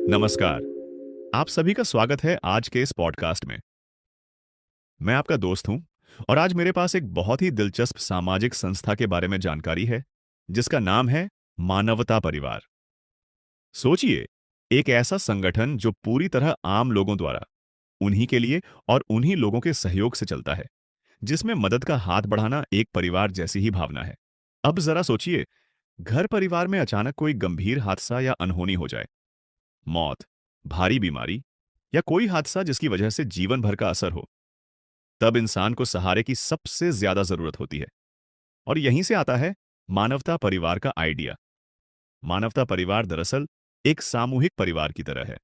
नमस्कार। आप सभी का स्वागत है आज के इस पॉडकास्ट में। मैं आपका दोस्त हूं और आज मेरे पास एक बहुत ही दिलचस्प सामाजिक संस्था के बारे में जानकारी है, जिसका नाम है मानवता परिवार। सोचिए, एक ऐसा संगठन जो पूरी तरह आम लोगों द्वारा, उन्हीं के लिए और उन्हीं लोगों के सहयोग से चलता है, जिसमें मदद का हाथ बढ़ाना एक परिवार जैसी ही भावना है। अब जरा सोचिए, घर परिवार में अचानक कोई गंभीर हादसा या अनहोनी हो जाए, मौत, भारी बीमारी या कोई हादसा जिसकी वजह से जीवन भर का असर हो, तब इंसान को सहारे की सबसे ज्यादा जरूरत होती है। और यहीं से आता है मानवता परिवार का आइडिया। मानवता परिवार दरअसल एक सामूहिक परिवार की तरह है।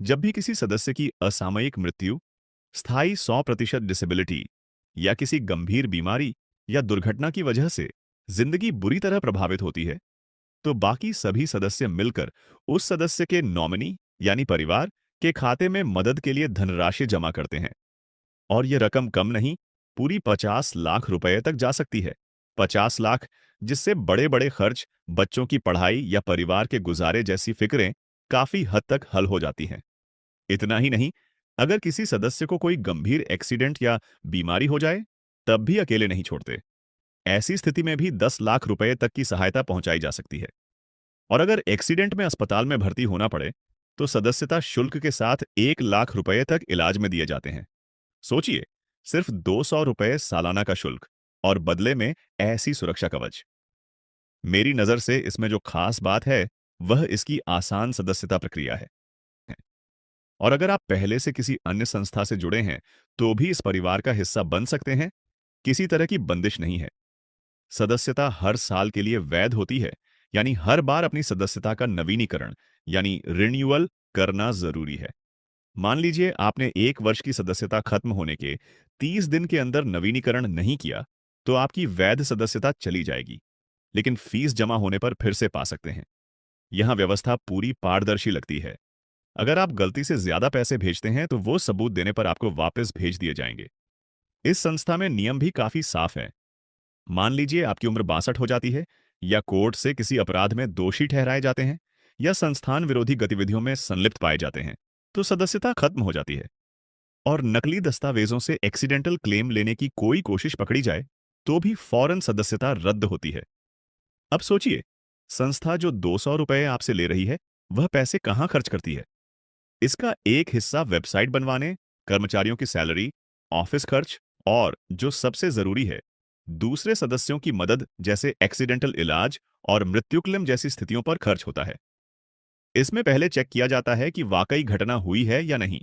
जब भी किसी सदस्य की असामयिक मृत्यु, स्थायी 100% डिसेबिलिटी या किसी गंभीर बीमारी या दुर्घटना की वजह से जिंदगी बुरी तरह प्रभावित होती है, तो बाकी सभी सदस्य मिलकर उस सदस्य के नॉमिनी यानी परिवार के खाते में मदद के लिए धनराशि जमा करते हैं। और ये रकम कम नहीं, पूरी 50 लाख रुपए तक जा सकती है। 50 लाख, जिससे बड़े बड़े खर्च, बच्चों की पढ़ाई या परिवार के गुजारे जैसी फिक्रें काफी हद तक हल हो जाती हैं। इतना ही नहीं, अगर किसी सदस्य को कोई गंभीर एक्सीडेंट या बीमारी हो जाए, तब भी अकेले नहीं छोड़ते। ऐसी स्थिति में भी 10 लाख रुपए तक की सहायता पहुंचाई जा सकती है। और अगर एक्सीडेंट में अस्पताल में भर्ती होना पड़े, तो सदस्यता शुल्क के साथ 1 लाख रुपए तक इलाज में दिए जाते हैं। सोचिए, सिर्फ 200 रुपए सालाना का शुल्क और बदले में ऐसी सुरक्षा कवच। मेरी नजर से इसमें जो खास बात है, वह इसकी आसान सदस्यता प्रक्रिया है। और अगर आप पहले से किसी अन्य संस्था से जुड़े हैं, तो भी इस परिवार का हिस्सा बन सकते हैं। किसी तरह की बंदिश नहीं है। सदस्यता हर साल के लिए वैध होती है, यानी हर बार अपनी सदस्यता का नवीनीकरण यानी रिन्यूअल करना जरूरी है। मान लीजिए आपने 1 वर्ष की सदस्यता खत्म होने के 30 दिन के अंदर नवीनीकरण नहीं किया, तो आपकी वैध सदस्यता चली जाएगी, लेकिन फीस जमा होने पर फिर से पा सकते हैं। यहां व्यवस्था पूरी पारदर्शी लगती है। अगर आप गलती से ज्यादा पैसे भेजते हैं, तो वो सबूत देने पर आपको वापस भेज दिए जाएंगे। इस संस्था में नियम भी काफी साफ है। मान लीजिए आपकी उम्र 62 हो जाती है, या कोर्ट से किसी अपराध में दोषी ठहराए जाते हैं, या संस्थान विरोधी गतिविधियों में संलिप्त पाए जाते हैं, तो सदस्यता खत्म हो जाती है। और नकली दस्तावेजों से एक्सीडेंटल क्लेम लेने की कोई कोशिश पकड़ी जाए, तो भी फौरन सदस्यता रद्द होती है। अब सोचिए, संस्था जो 200 रुपए आपसे ले रही है, वह पैसे कहां खर्च करती है? इसका एक हिस्सा वेबसाइट बनवाने, कर्मचारियों की सैलरी, ऑफिस खर्च और जो सबसे जरूरी है, दूसरे सदस्यों की मदद जैसे एक्सीडेंटल इलाज और मृत्यु क्लेम जैसी स्थितियों पर खर्च होता है। इसमें पहले चेक किया जाता है कि वाकई घटना हुई है या नहीं।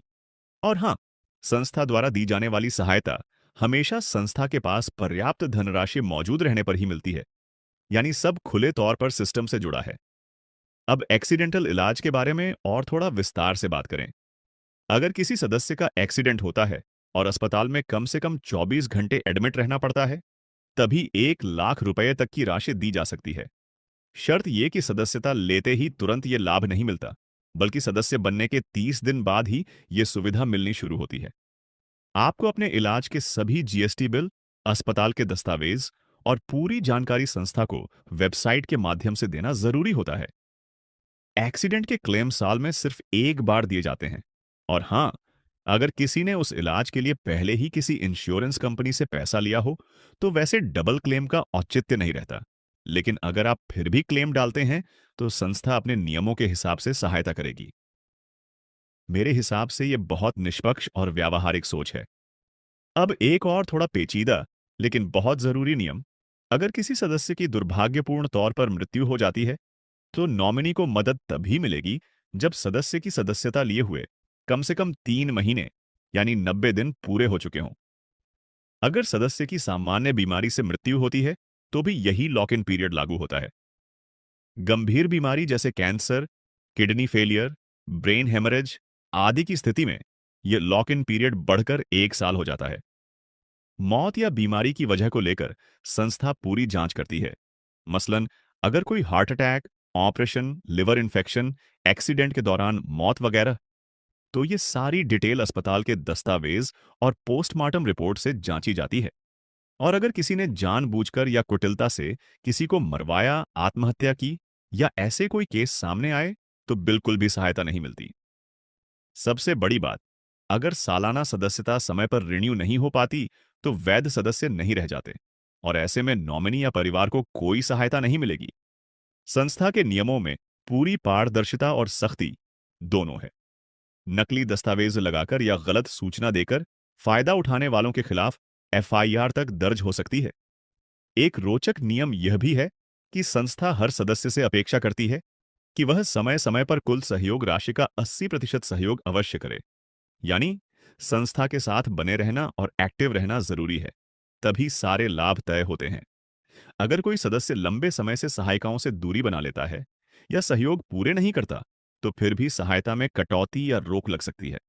और हाँ, संस्था द्वारा दी जाने वाली सहायता हमेशा संस्था के पास पर्याप्त धनराशि मौजूद रहने पर ही मिलती है, यानी सब खुले तौर पर सिस्टम से जुड़ा है। अब एक्सीडेंटल इलाज के बारे में और थोड़ा विस्तार से बात करें। अगर किसी सदस्य का एक्सीडेंट होता है और अस्पताल में कम से कम 24 घंटे एडमिट रहना पड़ता है, तभी 1 लाख रुपए तक की राशि दी जा सकती है। शर्त यह कि सदस्यता लेते ही तुरंत ये लाभ नहीं मिलता, बल्कि सदस्य बनने के 30 दिन बाद ही ये सुविधा मिलनी शुरू होती है। आपको अपने इलाज के सभी जीएसटी बिल, अस्पताल के दस्तावेज और पूरी जानकारी संस्था को वेबसाइट के माध्यम से देना जरूरी होता है। एक्सीडेंट के क्लेम साल में सिर्फ एक बार दिए जाते हैं। और हाँ, अगर किसी ने उस इलाज के लिए पहले ही किसी इंश्योरेंस कंपनी से पैसा लिया हो, तो वैसे डबल क्लेम का औचित्य नहीं रहता। लेकिन अगर आप फिर भी क्लेम डालते हैं, तो संस्था अपने नियमों के हिसाब से सहायता करेगी। मेरे हिसाब से यह बहुत निष्पक्ष और व्यावहारिक सोच है। अब एक और थोड़ा पेचीदा लेकिन बहुत जरूरी नियम। अगर किसी सदस्य की दुर्भाग्यपूर्ण तौर पर मृत्यु हो जाती है, तो नॉमिनी को मदद तभी मिलेगी जब सदस्य की सदस्यता लिए हुए कम से कम 3 महीने यानी 90 दिन पूरे हो चुके हों। अगर सदस्य की सामान्य बीमारी से मृत्यु होती है, तो भी यही लॉक इन पीरियड लागू होता है। गंभीर बीमारी जैसे cancer, kidney failure, brain haemorrhage आदि की स्थिति में यह लॉक इन पीरियड बढ़कर 1 साल हो जाता है। मौत या बीमारी की वजह को लेकर संस्था पूरी जांच करती है। मसलन, अगर कोई heart attack, operation, liver infection, accident के दौरान मौत वगैरह, तो ये सारी डिटेल अस्पताल के दस्तावेज और पोस्टमार्टम रिपोर्ट से जांची जाती है। और अगर किसी ने जानबूझकर या कुटिलता से किसी को मरवाया, आत्महत्या की या ऐसे कोई केस सामने आए, तो बिल्कुल भी सहायता नहीं मिलती। सबसे बड़ी बात, अगर सालाना सदस्यता समय पर रिन्यू नहीं हो पाती, तो वैध सदस्य नहीं रह जाते और ऐसे में नॉमिनी या परिवार को कोई सहायता नहीं मिलेगी। संस्था के नियमों में पूरी पारदर्शिता और सख्ती दोनों है। नकली दस्तावेज लगाकर या गलत सूचना देकर फायदा उठाने वालों के खिलाफ एफआईआर तक दर्ज हो सकती है। एक रोचक नियम यह भी है कि संस्था हर सदस्य से अपेक्षा करती है कि वह समय समय पर कुल सहयोग राशि का 80% सहयोग अवश्य करे। यानी संस्था के साथ बने रहना और एक्टिव रहना जरूरी है, तभी सारे लाभ तय होते हैं। अगर कोई सदस्य लंबे समय से सहायिकाओं से दूरी बना लेता है या सहयोग पूरे नहीं करता, तो फिर भी सहायता में कटौती या रोक लग सकती है।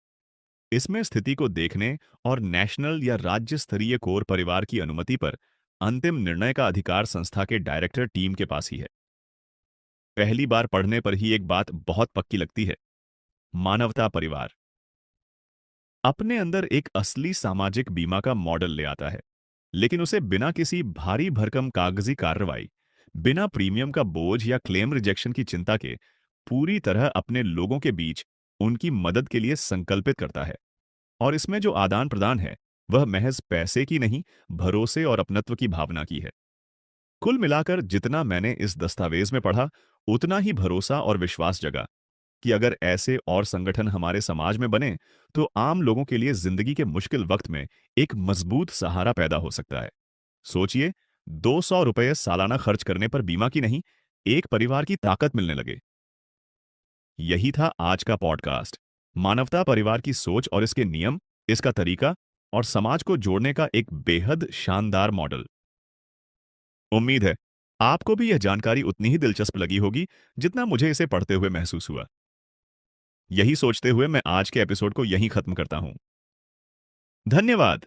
इसमें स्थिति को देखने और नेशनल या राज्य स्तरीय कोर परिवार की अनुमति पर अंतिम निर्णय का अधिकार संस्था के डायरेक्टर टीम के पास ही है। पहली बार पढ़ने पर ही एक बात बहुत पक्की लगती है। मानवता परिवार अपने अंदर एक असली सामाजिक बीमा का मॉडल ले आता है, लेकिन उसे बिना किसी भारी भरकम कागजी कार्रवाई, बिना प्रीमियम का बोझ या क्लेम रिजेक्शन की चिंता के पूरी तरह अपने लोगों के बीच उनकी मदद के लिए संकल्पित करता है। और इसमें जो आदान प्रदान है, वह महज पैसे की नहीं, भरोसे और अपनत्व की भावना की है। कुल मिलाकर जितना मैंने इस दस्तावेज में पढ़ा, उतना ही भरोसा और विश्वास जगा कि अगर ऐसे और संगठन हमारे समाज में बने, तो आम लोगों के लिए जिंदगी के मुश्किल वक्त में एक मजबूत सहारा पैदा हो सकता है। सोचिए, 200 रुपये सालाना खर्च करने पर बीमा की नहीं, एक परिवार की ताकत मिलने लगे। यही था आज का पॉडकास्ट। मानवता परिवार की सोच और इसके नियम, इसका तरीका और समाज को जोड़ने का एक बेहद शानदार मॉडल। उम्मीद है आपको भी यह जानकारी उतनी ही दिलचस्प लगी होगी जितना मुझे इसे पढ़ते हुए महसूस हुआ। यही सोचते हुए मैं आज के एपिसोड को यहीं खत्म करता हूं। धन्यवाद।